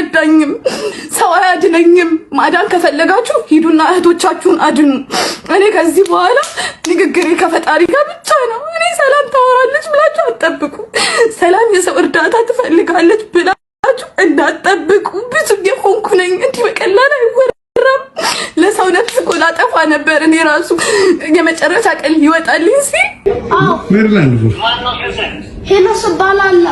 አይረዳኝም፣ ሰው አያድነኝም። ማዳን ከፈለጋችሁ ሂዱና እህቶቻችሁን አድኑ። እኔ ከዚህ በኋላ ንግግሬ ከፈጣሪ ጋር ብቻ ነው። እኔ ሰላም ታወራለች ብላችሁ አትጠብቁ። ሰላም የሰው እርዳታ ትፈልጋለች ብላችሁ እንዳትጠብቁ። ብዙ የሆንኩ ነኝ፣ እንዲህ በቀላል አይወራም። ለሰው ነፍስ እኮ ላጠፋ ነበር እኔ ራሱ የመጨረሻ ቀን ይወጣልኝ ሲል ሜሪላንድ ሄኖስ ባላላ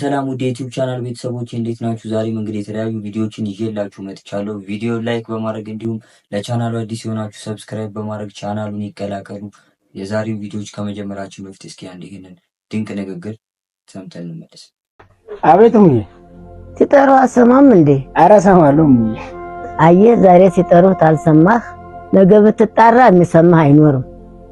ሰላም ውድ የዩቲዩብ ቻናል ቤተሰቦች እንዴት ናችሁ? ዛሬም እንግዲህ የተለያዩ ቪዲዮዎችን ይዤላችሁ መጥቻለሁ። ቪዲዮ ላይክ በማድረግ እንዲሁም ለቻናሉ አዲስ የሆናችሁ ሰብስክራይብ በማድረግ ቻናሉን ይቀላቀሉ። የዛሬው ቪዲዮዎች ከመጀመራችን በፊት እስኪ አንድ ይሄንን ድንቅ ንግግር ሰምተን እንመለስ። አቤት ሙዬ፣ ሲጠሩ አሰማም እንዴ? ኧረ እሰማለሁ ሙዬ። አየህ ዛሬ ሲጠሩ ታልሰማህ ነገ ብትጣራ የሚሰማህ አይኖርም።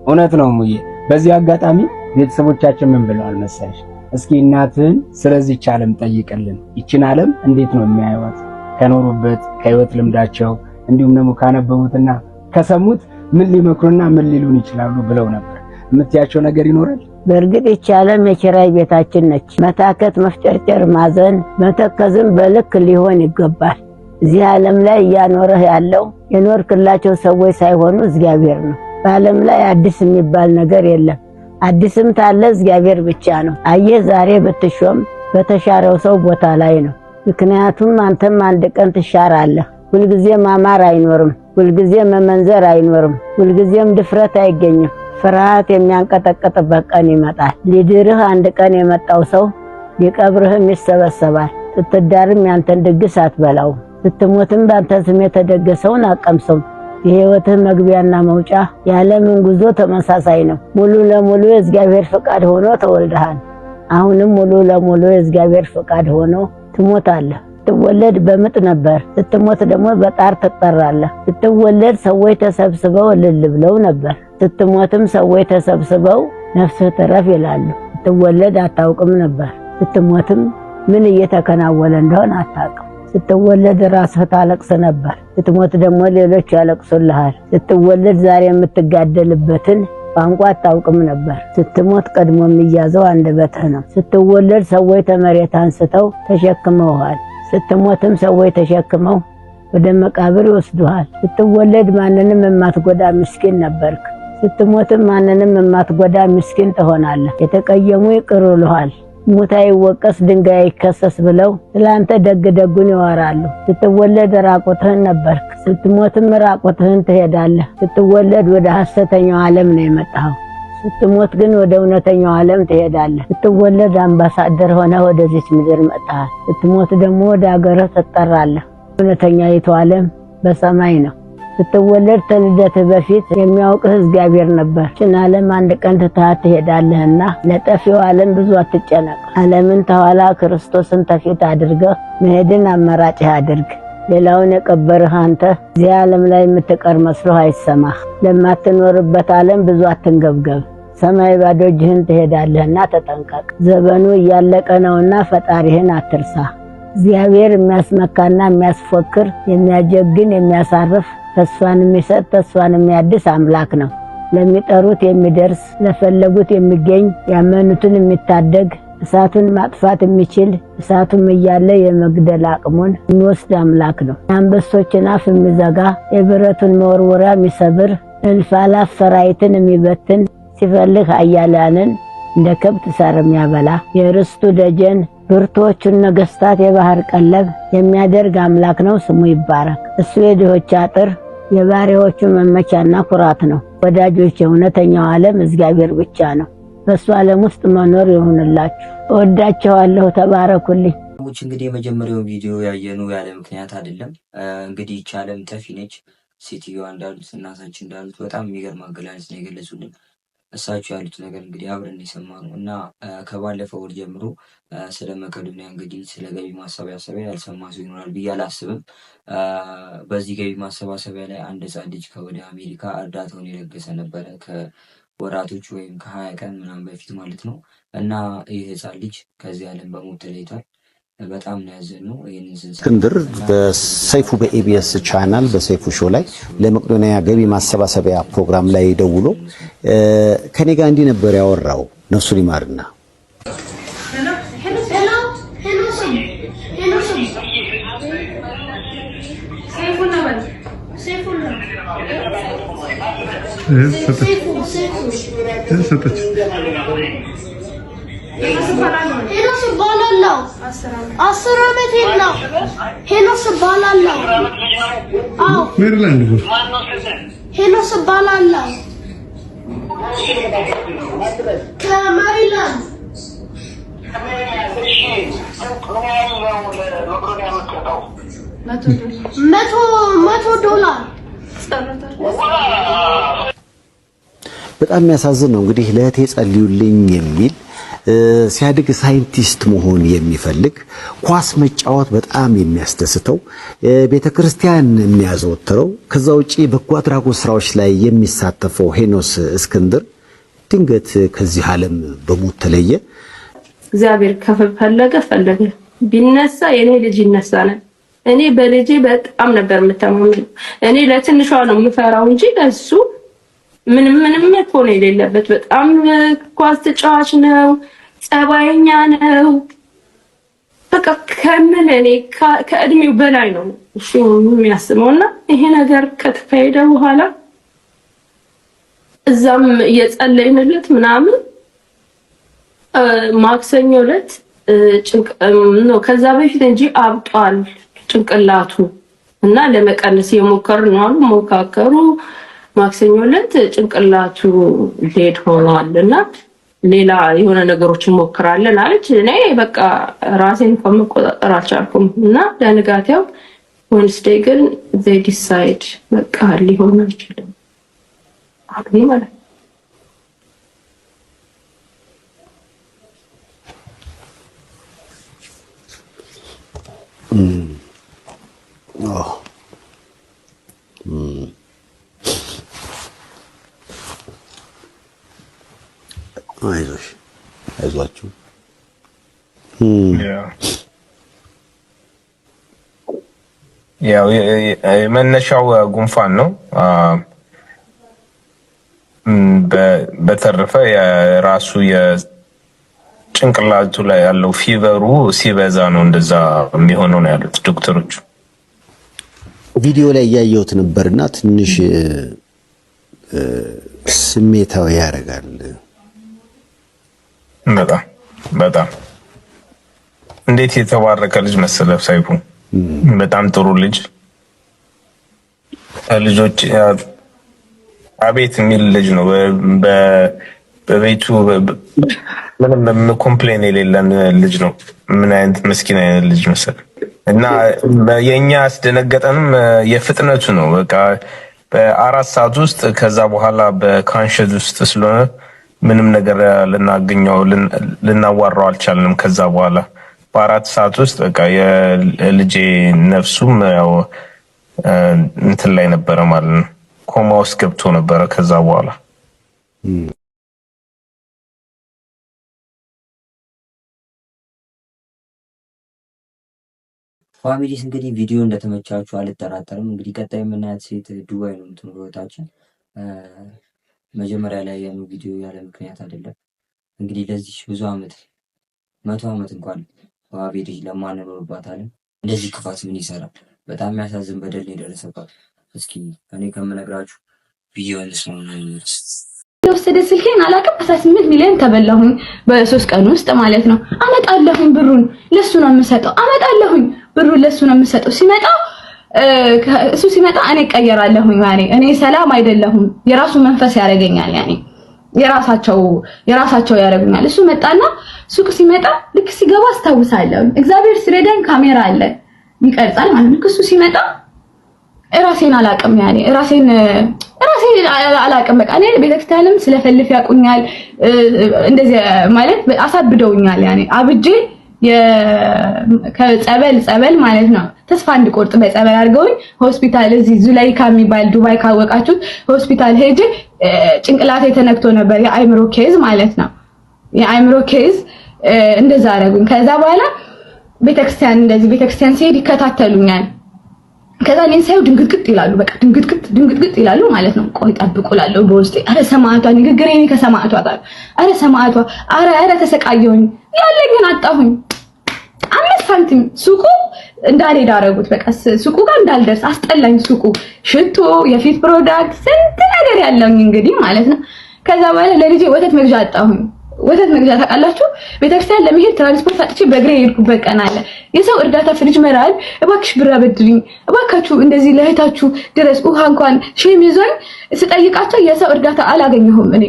እውነት ነው ሙዬ። በዚህ አጋጣሚ ቤተሰቦቻችን ምን ብለዋል መሰለሽ? እስኪ እናትህን ስለዚህች ዓለም ጠይቅልን፣ ይችን ዓለም እንዴት ነው የሚያዩት ከኖሩበት ከህይወት ልምዳቸው እንዲሁም ደግሞ ካነበቡትና ከሰሙት ምን ሊመክሩና ምን ሊሉን ይችላሉ ብለው ነበር። የምትያቸው ነገር ይኖራል? በእርግጥ ይች ዓለም የኪራይ ቤታችን ነች። መታከት፣ መፍጨርጨር፣ ማዘን፣ መተከዝም በልክ ሊሆን ይገባል። እዚህ ዓለም ላይ እያኖረህ ያለው የኖርክላቸው ሰዎች ሳይሆኑ እግዚአብሔር ነው። በዓለም ላይ አዲስ የሚባል ነገር የለም። አዲስም ታለ እግዚአብሔር ብቻ ነው። አየህ ዛሬ ብትሾም በተሻረው ሰው ቦታ ላይ ነው። ምክንያቱም አንተም አንድ ቀን ትሻራለህ። ሁልጊዜ ማማር አይኖርም፣ ሁልጊዜ መመንዘር አይኖርም፣ ሁልጊዜም ድፍረት አይገኝም። ፍርሃት የሚያንቀጠቅጥበት ቀን ይመጣል። ሊድርህ አንድ ቀን የመጣው ሰው ሊቀብርህም ይሰበሰባል። ስትዳርም ያንተን ድግስ አትበላው፣ ስትሞትም ባንተ ስም የተደገሰውን አቀምሰው። የህይወትህ መግቢያና መውጫ የዓለምን ጉዞ ተመሳሳይ ነው። ሙሉ ለሙሉ የእግዚአብሔር ፍቃድ ሆኖ ተወልደሃል። አሁንም ሙሉ ለሙሉ የእግዚአብሔር ፍቃድ ሆኖ ትሞታለህ። ስትወለድ በምጥ ነበር፣ ስትሞት ደግሞ በጣር ትጠራለህ። ስትወለድ ሰዎች ተሰብስበው እልል ብለው ነበር፣ ስትሞትም ሰዎች ተሰብስበው ነፍስህ ትረፍ ይላሉ። ስትወለድ አታውቅም ነበር፣ ስትሞትም ምን እየተከናወነ እንደሆነ አታውቅም። ስትወለድ ራስህ ታለቅስ ነበር፣ ስትሞት ደግሞ ሌሎች ያለቅሱልሃል። ስትወለድ ዛሬ የምትጋደልበትን ቋንቋ አታውቅም ነበር፣ ስትሞት ቀድሞ የሚያዘው አንደበትህ ነው። ስትወለድ ሰዎች ተመሬት አንስተው ተሸክመውሃል፣ ስትሞትም ሰዎች ተሸክመው ወደ መቃብር ይወስዱሃል። ስትወለድ ማንንም የማትጎዳ ምስኪን ነበርክ፣ ስትሞትም ማንንም የማትጎዳ ምስኪን ትሆናለህ። የተቀየሙ ይቅር ይሉሃል፣ ሙት አይወቀስ ድንጋይ አይከሰስ ብለው ስላንተ ደግ ደጉን ያወራሉ። ስትወለድ ራቁትህን ነበርክ፣ ስትሞትም ራቁትህን ትሄዳለህ። ስትወለድ ወደ ሐሰተኛው ዓለም ነው የመጣኸው፣ ስትሞት ግን ወደ እውነተኛው ዓለም ትሄዳለህ። ስትወለድ አምባሳደር ሆነህ ወደዚች ምድር መጣሃል፣ ስትሞት ደግሞ ወደ አገርህ ትጠራለህ። እውነተኛይቱ ዓለም በሰማይ ነው። ስትወለድ ከልደትህ በፊት የሚያውቅህ እግዚአብሔር ነበር። ይህችን ዓለም አንድ ቀን ትተሃት ትሄዳለህና ለጠፊው ዓለም ብዙ አትጨነቅ። ዓለምን ተኋላ ክርስቶስን ተፊት አድርገህ መሄድን አማራጭህ አድርግ። ሌላውን የቀበርህ አንተ እዚህ ዓለም ላይ የምትቀር መስሎህ አይሰማህ። ለማትኖርበት ዓለም ብዙ አትንገብገብ። ሰማይ ባዶ እጅህን ትሄዳለህና ተጠንቀቅ። ዘመኑ እያለቀ ነውና ፈጣሪህን አትርሳ። እግዚአብሔር የሚያስመካና የሚያስፎክር የሚያጀግን የሚያሳርፍ ተስፋን የሚሰጥ ተስፋን የሚያድስ አምላክ ነው። ለሚጠሩት የሚደርስ ለፈለጉት የሚገኝ ያመኑትን የሚታደግ እሳቱን ማጥፋት የሚችል እሳቱም እያለ የመግደል አቅሙን የሚወስድ አምላክ ነው። የአንበሶችን አፍ የሚዘጋ የብረቱን መወርወሪያ የሚሰብር እልፍ አላፍ ሰራዊትን የሚበትን ሲፈልግ ኃያላንን እንደ ከብት ሳር የሚያበላ የርስቱ ደጀን ብርቶቹን ነገስታት የባህር ቀለብ የሚያደርግ አምላክ ነው። ስሙ ይባረክ። እሱ የድሆች አጥር የባሪያዎቹ መመቻና ኩራት ነው። ወዳጆች የእውነተኛው ዓለም እግዚአብሔር ብቻ ነው። በሱ ዓለም ውስጥ መኖር ይሁንላችሁ። እወዳችኋለሁ። ተባረኩልኝ። እንግዲህ የመጀመሪያው ቪዲዮ ያየኑ ያለ ምክንያት አይደለም። እንግዲህ ይህች ዓለም ጠፊ ነች። ሴትዮዋ እንዳሉት እናታችን እንዳሉት በጣም የሚገርም አገላለጽ ነው የገለጹልን። እሳቸው ያሉት ነገር እንግዲህ አብረን የሰማነው እና ከባለፈው ወር ጀምሮ ስለ መቄዶንያ እንግዲህ ስለ ገቢ ማሰባሰቢያ ያልሰማ ሰው ይኖራል ብዬ አላስብም። በዚህ ገቢ ማሰባሰቢያ ላይ አንድ ሕፃን ልጅ ከወደ አሜሪካ እርዳታውን የለገሰ ነበረ ከወራቶች ወይም ከ20 ቀን ምናምን በፊት ማለት ነው። እና ይህ ሕፃን ልጅ ከዚህ ዓለም በሞት ተለይቷል። በጣም ነው ያዘነው። እስክንድር በሰይፉ በኢቢኤስ ቻናል በሰይፉ ሾው ላይ ለመቄዶንያ ገቢ ማሰባሰቢያ ፕሮግራም ላይ ደውሎ ከኔ ጋር እንዲህ ነበር ያወራው። ነፍሱን ይማርና በጣም የሚያሳዝን ነው። እንግዲህ ለእህቴ ጸልዩልኝ የሚል ሲያድግ ሳይንቲስት መሆን የሚፈልግ ኳስ መጫወት በጣም የሚያስደስተው ቤተክርስቲያን የሚያዘወትረው ከዛ ውጪ በጎ አድራጎት ስራዎች ላይ የሚሳተፈው ሄኖስ እስክንድር ድንገት ከዚህ ዓለም በሞት ተለየ። እግዚአብሔር ከፈለገ ፈለገ ቢነሳ የኔ ልጅ ይነሳል። እኔ በልጄ በጣም ነበር የምተማመነው። እኔ ለትንሿ ነው የምፈራው እንጂ ለሱ ምንም እኮ ነው የሌለበት። በጣም ኳስ ተጫዋች ነው፣ ጸባይኛ ነው። በቃ ከምን እኔ ከእድሜው በላይ ነው እሱ የሚያስበውና ይሄ ነገር ከተካሄደ በኋላ እዛም እየጸለይንለት ምናምን ማክሰኞ ዕለት ከዛ በፊት እንጂ አብጧል ጭንቅላቱ እና ለመቀነስ የሞከርን ነው አሉ። ሞካከሩ ማክሰኞ ዕለት ጭንቅላቱ ዴድ ሆኗልና ሌላ የሆነ ነገሮችን ሞክራለን አለች። እኔ በቃ ራሴን መቆጣጠር አልቻልኩም እና ለንጋታው ዌንስዴይ ግን they decide በቃ ሊሆን አይችልም አግኒ ማለት አይዟችሁ ያው መነሻው ጉንፋን ነው። በተረፈ የራሱ የጭንቅላቱ ላይ ያለው ፊቨሩ ሲበዛ ነው እንደዛ የሚሆነው ነው ያሉት ዶክተሮቹ። ቪዲዮ ላይ ያያዩት ነበርና ትንሽ ስሜታዊ ያደርጋል። በጣም እንዴት የተባረከ ልጅ መሰለህ ሳይፉ። በጣም ጥሩ ልጅ ልጆች አቤት የሚል ልጅ ነው። በቤቱ ምንም ኮምፕሌን የሌለን ልጅ ነው። ምን አይነት መስኪን አይነት ልጅ መሰለህ። እና የኛ አስደነገጠንም የፍጥነቱ ነው። በቃ በ4 ሰዓት ውስጥ ከዛ በኋላ በካንሸዝ ውስጥ ስለሆነ ምንም ነገር ልናገኘው ልናዋራው አልቻልንም። ከዛ በኋላ በ4 ሰዓት ውስጥ በቃ የልጄ ነፍሱም ያው እንትን ላይ ነበረ ማለት ነው። ኮማ ውስጥ ገብቶ ነበረ ከዛ በኋላ ፋሚሊስ እንግዲህ ቪዲዮ እንደተመቻችሁ አልጠራጠርም። እንግዲህ ቀጣይ የምናያት ሴት ዱባይ ነው የምትኖረው እህታችን። መጀመሪያ ላይ ያለው ቪዲዮ ያለ ምክንያት አይደለም። እንግዲህ ለዚህ ብዙ ዓመት 100 ዓመት እንኳን በአቤሬጅ ለማንኖርባት ዓለም እንደዚህ ክፋት ምን ይሰራል? በጣም የሚያሳዝን በደል የደረሰባት። እስኪ እኔ ከምነግራችሁ ቪዲዮውን የወሰደ ስልኬን አላውቅም 18 ሚሊዮን ተበላሁኝ በ3 ቀን ውስጥ ማለት ነው። አመጣለሁኝ ብሩን ለሱ ነው የምሰጠው። አመጣለሁኝ ብሩን ለሱ ነው የምሰጠው። እሱ ሲመጣ እኔ እቀየራለሁኝ። ያኔ እኔ ሰላም አይደለሁም። የራሱ መንፈስ ያደርገኛል። ያኔ የራሳቸው ያደርጉኛል። እሱ መጣና ሱቅ ሲመጣ ልክ ሲገባ አስታውሳለሁ። እግዚአብሔር ሲረዳኝ ካሜራ አለ ይቀርጻል ማለት ነው። እሱ ሲመጣ ራሴን አላቅም። ያኔ ራሴን አላቅም። በቃ እኔ ቤተክርስቲያንም ስለፈልፍ ያቁኛል። እንደዚህ ማለት አሳብደውኛል። ያኔ አብጄ ከጸበል ማለት ነው ተስፋ እንድቆርጥ በጸበል አድርገውኝ ሆስፒታል እዚህ ዙላይካ የሚባል ዱባይ ካወቃችሁት ሆስፒታል ሄጄ ጭንቅላቴ ተነክቶ ነበር። የአይምሮ ኬዝ ማለት ነው። የአይምሮ ኬዝ እንደዛ አደረጉኝ። ከዛ በኋላ ቤተክርስቲያን ሲሄድ ይከታተሉኛል። ከዛ እኔን ሳይው ድንግጥግጥ ይላሉ። በቃ ድንግጥግጥ ይላሉ ማለት ነው። ቆይ ጠብቁ እላለሁ በውስጤ። አረ ሰማዕቷ ንግግሬ እኔ ከሰማዕቷ ጋር አረ ሰማዕቷ አረ ተሰቃየሁኝ። ያለኝን አጣሁኝ። 5 ሳንቲም ሱቁ እንዳልሄድ አደረጉት። በቃ ሱቁ ጋር እንዳልደርስ አስጠላኝ። ሱቁ ሽቶ፣ የፊት ፕሮዳክት፣ ስንት ነገር ያለኝ እንግዲህ ማለት ነው። ከዛ በኋላ ለልጄ ወተት መግዣ አጣሁኝ። ወተት መግዣ ታውቃላችሁ? ቤተክርስቲያን ለመሄድ ትራንስፖርት አጥቼ በእግሬ የሄድኩበት ቀን አለ። የሰው እርዳታ ፍሪጅ መራል እባክሽ ብር አበድሪኝ እባካችሁ እንደዚህ ለእህታችሁ ድረስ ውሃ እንኳን ሼም ይዞኝ ስጠይቃቸው የሰው እርዳታ አላገኘሁም። እኔ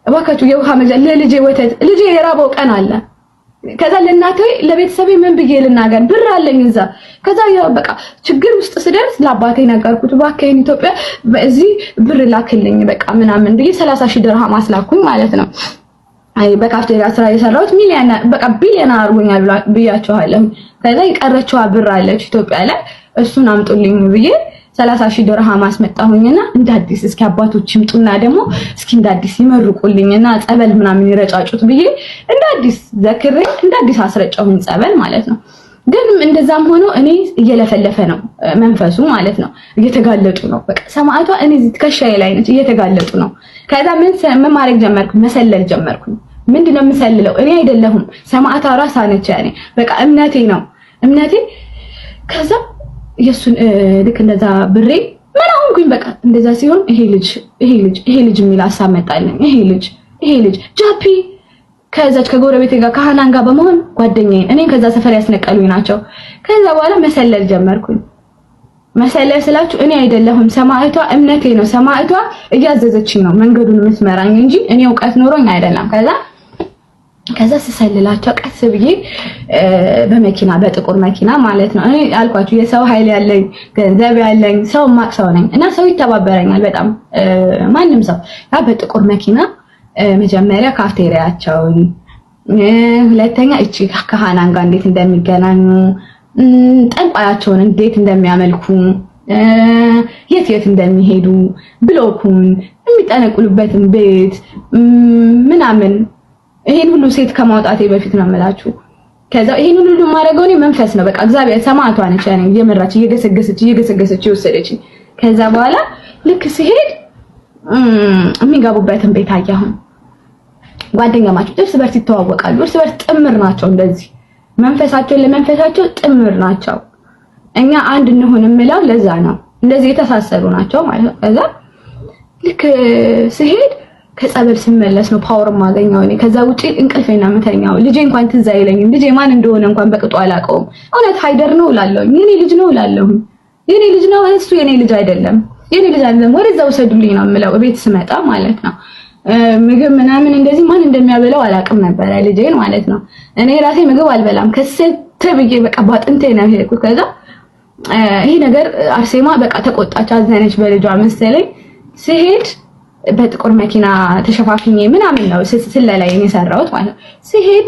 እባካችሁ የውሃ መግዣ ለልጄ ወተት ልጄ የራበው ቀን አለ። ከዛ ለእናቴ ለቤተሰቤ ምን ብዬ ልናገር? ብር አለኝ እዛ። ከዛ በቃ ችግር ውስጥ ስደርስ ለአባቴ ነገርኩት። እባክህን ኢትዮጵያ በዚህ ብር ላክልኝ በቃ ምናምን ብዬ 30,000 ድርሃም አስላኩኝ ማለት ነው። አይ በካፍቴሪያ ስራ የሰራሁት ቢሊዮነር አድርጎኛል ብያቸዋለሁ። ከዛ የቀረችዋ ብር አለች ኢትዮጵያ ላይ እሱን አምጡልኝ ብዬ 30,000 ድርሃም አስመጣሁኝና እንዳዲስ እስኪ አባቶች ይምጡና ደግሞ እስኪ እንዳዲስ ይመርቁልኝና ጸበል ምናምን ይረጫጩት ብዬ እንዳዲስ ዘክሬ እንዳዲስ አስረጫሁኝ ጸበል ማለት ነው። ግን እንደዛም ሆኖ እኔ እየለፈለፈ ነው መንፈሱ ማለት ነው። እየተጋለጡ ነው በቃ ሰማዕቷ እኔ ትከሻዬ ላይ ነች፣ እየተጋለጡ ነው። ከዛ ምን ማድረግ ጀመርኩ? መሰለል ጀመርኩ። ምንድነው የምሰልለው? እኔ አይደለሁም ሰማዕቷ ራሷ ነች። ያኔ በቃ እምነቴ ነው እምነቴ። ከዛ የሱን ልክ እንደዛ ብሬ ምን አሁንኩኝ በቃ እንደዛ ሲሆን ይሄ ልጅ የሚል ሀሳብ መጣልኝ። ይሄ ልጅ ጃፒ ከዛች ከጎረቤቴ ጋር ከሃናን ጋር በመሆን ጓደኛዬን እኔን ከዛ ሰፈር ያስነቀሉኝ ናቸው። ከዛ በኋላ መሰለል ጀመርኩኝ። መሰለል ስላችሁ እኔ አይደለሁም ሰማዕቷ እምነቴ ነው። ሰማዕቷ እያዘዘችኝ ነው መንገዱን የምትመራኝ እንጂ እኔ እውቀት ኖሮኝ አይደለም። ከዛ ስሰልላቸው ቀስ ብዬ በመኪና በጥቁር መኪና ማለት ነው። እኔ አልኳችሁ የሰው ኃይል ያለኝ ገንዘብ ያለኝ ሰው ማቅ ሰው ነኝ እና ሰው ይተባበረኛል በጣም ማንም ሰው ያ በጥቁር መኪና መጀመሪያ ካፍቴሪያቸውን፣ ሁለተኛ እቺ ከሃናን ጋር እንዴት እንደሚገናኙ፣ ጠንቋያቸውን እንዴት እንደሚያመልኩ፣ የት እንደሚሄዱ፣ ብሎኩን የሚጠነቁሉበትን ቤት ምናምን ይሄን ሁሉ ሴት ከማውጣቴ በፊት ነው የምላችሁ። ከዛ ይሄን ሁሉ ማድረገው እኔ መንፈስ ነው በቃ እግዚአብሔር ሰማዕቷ ነች ያኔ እየመራች እየገሰገሰች ይወሰደች። ከዛ በኋላ ልክ ሲሄድ የሚገቡበትን ቤት አያሁን። ጓደኛ ማች እርስ በርስ ይተዋወቃሉ። እርስ በርስ ጥምር ናቸው። እንደዚህ መንፈሳቸው ለመንፈሳቸው ጥምር ናቸው። እኛ አንድ እንሆን የምለው ለዛ ነው። እንደዚህ የተሳሰሩ ናቸው ማለት ነው። ከዛ ልክ ሲሄድ ከጸበል ስመለስ ነው ፓወር ማገኘው እኔ። ከዛ ውጪ እንቅልፌና መተኛው ልጄ እንኳን ትዝ አይለኝም። ልጄ ማን እንደሆነ እንኳን በቅጡ አላውቀውም። እውነት ሃይደር ነው እላለሁ። የኔ ልጅ ነው እላለሁ። የኔ ልጅ ነው እሱ የኔ ልጅ አይደለም። ወደዛ ውሰዱልኝ ነው የምለው ቤት ስመጣ ማለት ነው። ምግብ ምናምን እንደዚህ ማን እንደሚያበላው አላውቅም ነበር ልጄን ማለት ነው። እኔ ራሴ ምግብ አልበላም ከስንት ብዬ በቃ ባጥንቴ ነው የሄድኩት። ከዛ ይሄ ነገር አርሴማ በቃ ተቆጣች፣ አዘነች በልጇ መሰለኝ። ሲሄድ በጥቁር መኪና ተሸፋፍኜ ምናምን ነው ስለላይ የሰራሁት ማለት ነው። ሲሄድ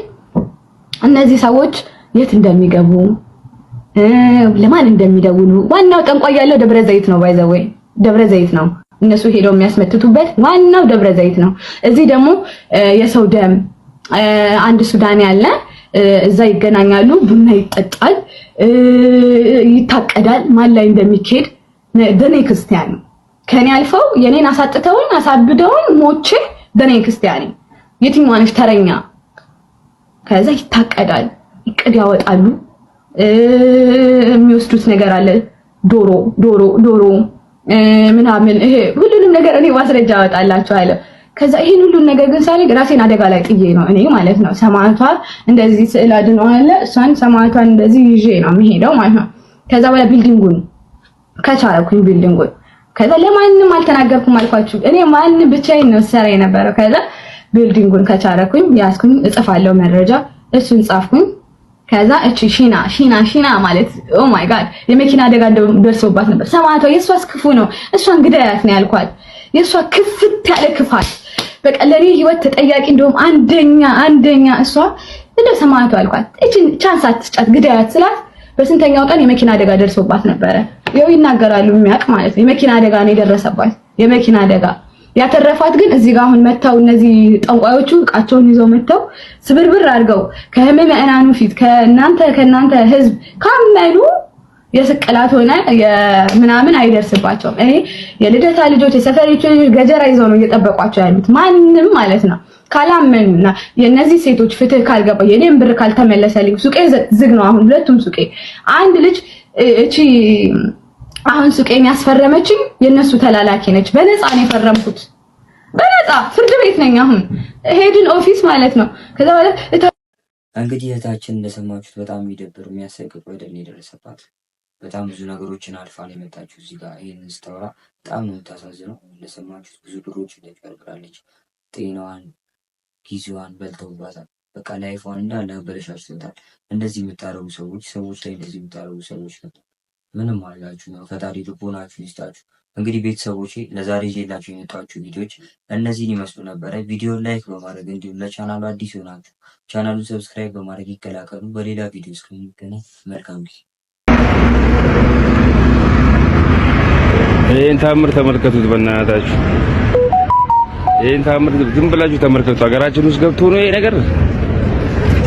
እነዚህ ሰዎች የት እንደሚገቡ ለማን እንደሚደውሉ ዋናው ጠንቋይ ያለው ደብረ ዘይት ነው። ባይዘወይ ደብረ ዘይት ነው እነሱ ሄደው የሚያስመትቱበት ዋናው ደብረ ዘይት ነው። እዚህ ደግሞ የሰው ደም አንድ ሱዳን ያለ እዛ ይገናኛሉ። ቡና ይጠጣል፣ ይታቀዳል። ማን ላይ እንደሚኬድ ደኔ ክርስቲያን ከኔ አልፈው የኔን አሳጥተውን አሳብደውን ሞቼ ደኔ ክርስቲያን የትኛው ነሽ ተረኛ። ከዛ ይታቀዳል፣ ይቅድ ያወጣሉ። የሚወስዱት ነገር አለ ዶሮ ምናምን ይሄ ሁሉንም ነገር እኔ ማስረጃ አወጣላችኋለሁ። ከዛ ይሄን ሁሉን ነገር ግን ሳልግ ራሴን አደጋ ላይ ጥዬ ነው እኔ ማለት ነው። ሰማዕቷ እንደዚህ ስዕል አድኖ አለ እሷን ሰማዕቷን እንደዚህ ይዤ ነው የምሄደው ማለት ነው። ከዛ በኋላ ቢልዲንጉን ከቻልኩኝ ቢልዲንጉን ከዛ ለማንም አልተናገርኩም አልኳችሁ። እኔ ማን ብቻዬን ነው ሰራ የነበረው። ከዛ ቢልዲንጉን ከቻልኩኝ ያስኩኝ እጽፋለሁ መረጃ እሱን ጻፍኩኝ። ከዛ እቺ ሺና ማለት ኦ ማይ ጋድ የመኪና አደጋ ደርሶባት ነበር። ሰማዕቷ የሷስ ክፉ ነው እሷን ግዳያት ነው ያልኳት። የሷ ክፍት ያለ ክፋት በቃ ለኔ ህይወት ተጠያቂ እንደውም አንደኛ እሷ እንደ ሰማዕቷ አልኳት። እቺን ቻንስ አትስጫት ግዳያት ስላት በስንተኛው ቀን የመኪና አደጋ ደርሶባት ነበረ። ያው ይናገራሉ የሚያውቅ ማለት ነው። የመኪና አደጋ ነው የደረሰባት የመኪና አደጋ። ያተረፋት ግን እዚህ ጋር አሁን መተው እነዚህ ጠንቋዮቹ እቃቸውን ይዘው መተው ስብርብር አድርገው ከምዕመናኑ ፊት ከናንተ ህዝብ ካመኑ የስቅላት ሆነ ምናምን አይደርስባቸውም። እኔ የልደታ ልጆች የሰፈሪቱ ልጆች ገጀራ ይዘው ነው እየጠበቋቸው ያሉት ማንም ማለት ነው። ካላመኑና የነዚህ ሴቶች ፍትህ ካልገባ የኔም ብር ካልተመለሰልኝ ሱቄ ዝግ ነው። አሁን ሁለቱም ሱቄ አንድ ልጅ እቺ አሁን ሱቄን ያስፈረመችኝ የነሱ ተላላኪ ነች። በነፃ ነው የፈረምኩት፣ በነፃ ፍርድ ቤት ነኝ አሁን ሄድን ኦፊስ ማለት ነው። ከዛ በኋላ እንግዲህ እህታችን እንደሰማችሁት በጣም የሚደብር የሚያሰቅቅ በደል የደረሰባት በጣም ብዙ ነገሮችን አልፋ ነው የመጣችው። እዚህ ጋር ይህንን ስታወራ በጣም ነው የምታሳዝነው። እንደሰማችሁት ብዙ ብሮችን ተጭበርብራለች። ጤናዋን ጊዜዋን በልተውባታል። በቃ ላይፏን እንዳለ አበለሻሽተውታል። እንደዚህ የምታረጉ ሰዎች ላይ እንደዚህ የምታረጉ ሰዎች ነው ምንም አላችሁ ነው። ፈጣሪ ልቦናችሁን ይስጣችሁ። እንግዲህ ቤተሰቦቼ ለዛሬ ይዤላችሁ የመጣችሁ ቪዲዮዎች እነዚህን ይመስሉ ነበረ። ቪዲዮን ላይክ በማድረግ እንዲሁም ለቻናሉ አዲስ ሆናችሁ ቻናሉን ሰብስክራይብ በማድረግ ይቀላቀሉ። በሌላ ቪዲዮ እስከምንገናኝ መልካም ጊዜ። ይህን ታምር ተመልከቱት፣ በእናታችሁ ይህን ታምር ዝም ብላችሁ ተመልከቱት። ሀገራችን ውስጥ ገብቶ ነው ይሄ ነገር፣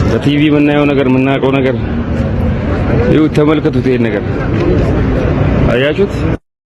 በቲቪ የምናየው ነገር የምናውቀው ነገር። ይኸው ተመልከቱት፣ ይሄን ነገር አያችሁት?